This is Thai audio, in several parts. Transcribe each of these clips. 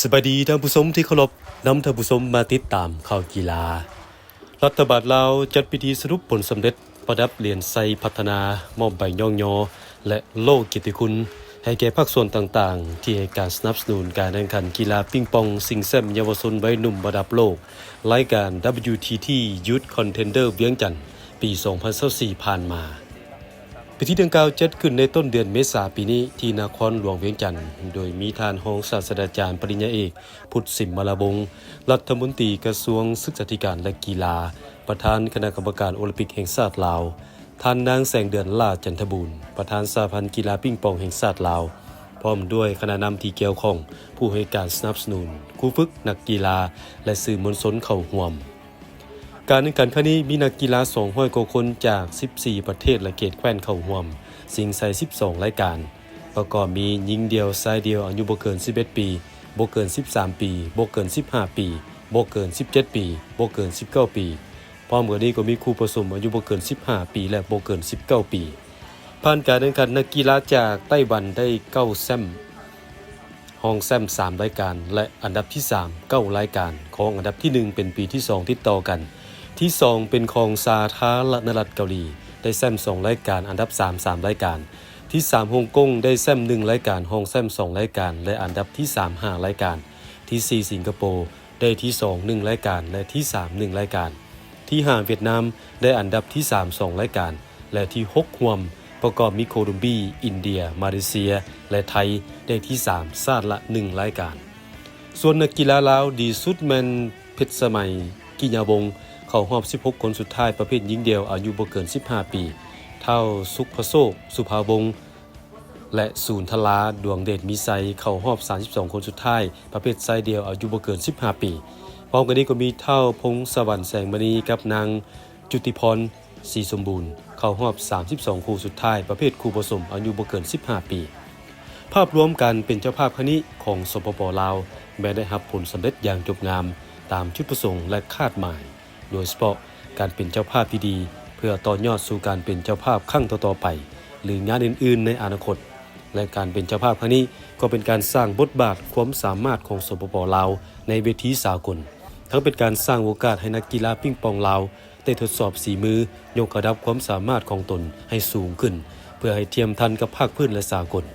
สวัสดีท่านผู้ชมที่เคารพนำท่านผู้ชมมาติดตามข่าวกีฬารัฐบาลลาวจัดพิธีสรุปผลสำเร็จประดับเหรียญไซพัฒนามอบใบย่องยอและโล่เกียรติคุณให้แก่ภาคส่วนต่างๆที่ให้การสนับสนุนการแข่งขันกีฬาปิงปองชิงแชมป์เยาวชนวัยหนุ่มระดับโลกรายการ WTT Youth Contender เวียงจันทร์ปี 2024 ผ่านมาพิธีดังกล่าวจัดขึ้นในต้นเดือนเมษายนปีนี้ที่นครหลวงเวียงจันทร์โดยมีท่านรองศาสตราจารย์ปริญญาเอกพุทธสิมมาลาบงศ์รัฐมนตรีกระทรวงศึกษาธิการและกีฬาประธานคณะกรรมการโอลิมปิกแห่งชาติลาวท่านนางแสงเดือนล่าจันทบูรณ์ประธานสหพันธ์กีฬาปิงปองแห่งชาติลาวพร้อมด้วยคณะนำที่เกี่ยวข้องผู้ให้การสนับสนุนครูฝึกนักกีฬาและสื่อมวลชนเข้าร่วมการแข่งขันครั้งนี้มีนักกีฬา200กว่าคนจาก14ประเทศและเขตแคว้นเข้าร่วมสิ่งใส่12รายการประกอบมีหญิงเดียวชายเดียวอายุบ่เกิน11ปีบ่เกิน13ปีบ่เกิน15ปีบ่เกิน17ปีบ่เกิน19ปีพร้อมกันนี้ก็มีครูผสมอายุบ่เกิน15ปีและบ่เกิน19ปีผ่านการแข่งขันนักกีฬาจากไต้หวันได้9แชมป์รองแชมป์3รายการและอันดับที่3 9รายการของอันดับที่1เป็นปีที่2ติดต่อกันที่2เป็นของสาธารณรัฐเกาหลีได้แชมป์2รายการอันดับ3 รายการที่3ฮ่องกงได้แชมป์1รายการรองแชมป์2รายการและอันดับที่3 5รายการที่4สิงคโปร์ได้ที่2 1รายการและที่3 1รายการที่5เวียดนามได้อันดับที่3 2รายการและที่6ร่วมประกอบมีโคลอมเบียอินเดียมาเลเซียและไทยได้ที่3ชาติละ1รายการส่วนนักกีฬาลาวดีสุดแมนเพชรสมัยกิญญาวงศ์เข้ารอบ16คนสุดท้ายประเภทหญิงเดียวอายุบ่เกิน15ปีเท่าสุขพโชคสุภาวงศ์และศูนย์ทลาดวงเดชมีไซเข้ารอบ32คนสุดท้ายประเภทไซเดียวอายุบ่เกิน15ปีพร้อมกันนี้ก็มีเท่าพงศวรรค์แสงมณีกับนางจุติพรศรีสมบูรณ์เข้ารอบ32คู่สุดท้ายประเภทคู่ผสมอายุบ่เกิน15ปีภาพรวมกันเป็นเจ้าภาพครั้งนี้ของสปป.ลาวแม้ได้รับผลสำเร็จอย่างจบงามตามจุดประสงค์และคาดหมายโดยเฉพาะการเป็นเจ้าภาพที่ดีเพื่อต่อยอดสู่การเป็นเจ้าภาพครั้งต่อๆไปหรืองานอื่นๆในอนาคตและการเป็นเจ้าภาพครั้งนี้ก็เป็นการสร้างบทบาทความสามารถของสปป.ลาวในเวทีสากลทั้งเป็นการสร้างโอกาสให้นักกีฬาปิงปองลาวได้ทดสอบฝีมือยกระดับความสามารถของตนให้สูงขึ้นเพื่อให้เทียมทันกับภาคพื้นและสากล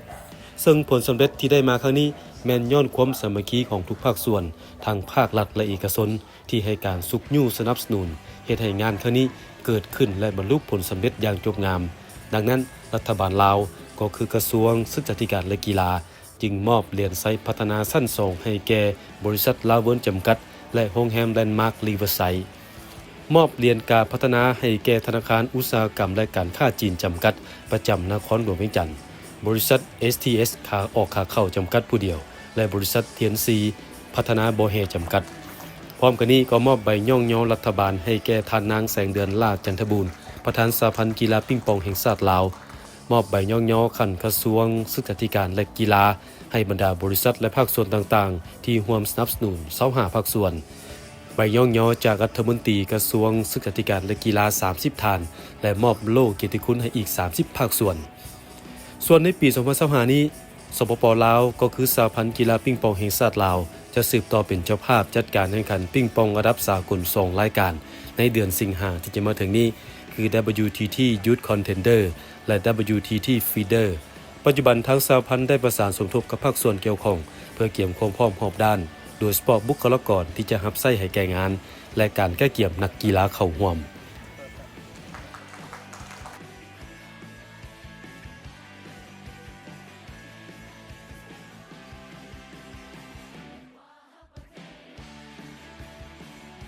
ซึ่งผลสำเร็จที่ได้มาครั้งนี้แม่นย้อนความสามัคคีของทุกภาคส่วนทางภาครัฐและเอกชนที่ให้การสุกยู่สนับสนุนเฮ็ดให้งานครั้งนี้เกิดขึ้นและบรรลุผลสำเร็จอย่างจบงามดังนั้นรัฐบาลลาวก็คือกระทรวงศึกษาธิการและกีฬาจึงมอบเหรียญไซพัฒนาชั้น2ให้แก่บริษัทลาวเวิร์นจำกัดและโรงแรมแลนด์มาร์ครีเวอร์ไซด์มอบเหรียญการพัฒนาให้แก่ธนาคารอุตสาหกรรมและการค้าจีนจำกัดประจำนครหลวงเวียงจันทร์บริษัท STS ขาออกขาเข้าจำกัดผู้เดียวและบริษัท TNC พัฒนาบ่อแฮจำกัดพร้อมกันนี้ก็มอบใบย่องยอรัฐบาลให้แก่ท่านนางแสงเดือนล่าจันทบูรณ์ประธานสหพันธ์กีฬาปิงปองแห่งชาติลาวมอบใบย่องยอขั้นกระทรวงศึกษาธิการและกีฬาให้บรรดาบริษัทและภาคส่วนต่างๆที่ร่วมสนับสนุน25ภาคส่วนใบย่องยอจากรัฐมนตรีกระทรวงศึกษาธิการและกีฬา30ท่านและมอบโล่เกียรติคุณให้อีก30ภาคส่วนในปี2025นี้สปป.ลาวก็คือสหพันธ์กีฬาปิงปองแห่งชาติลาวจะสืบต่อเป็นเจ้าภาพจัดการแข่งขันปิงปองระดับสากล2รายการในเดือนสิงหาที่จะมาถึงนี้คือ WTT Youth Contender และ WTT Feeder ปัจจุบันทางสหพันธ์ได้ประสานสมทบกับภาคส่วนเกี่ยวข้องเพื่อเกี่ยมความพร้อมรอบด้านโดยเฉพาะบุคลากรที่จะรับใช้ให้แก่งานและการแก้เกี่ยมนักกีฬาเข้าร่วม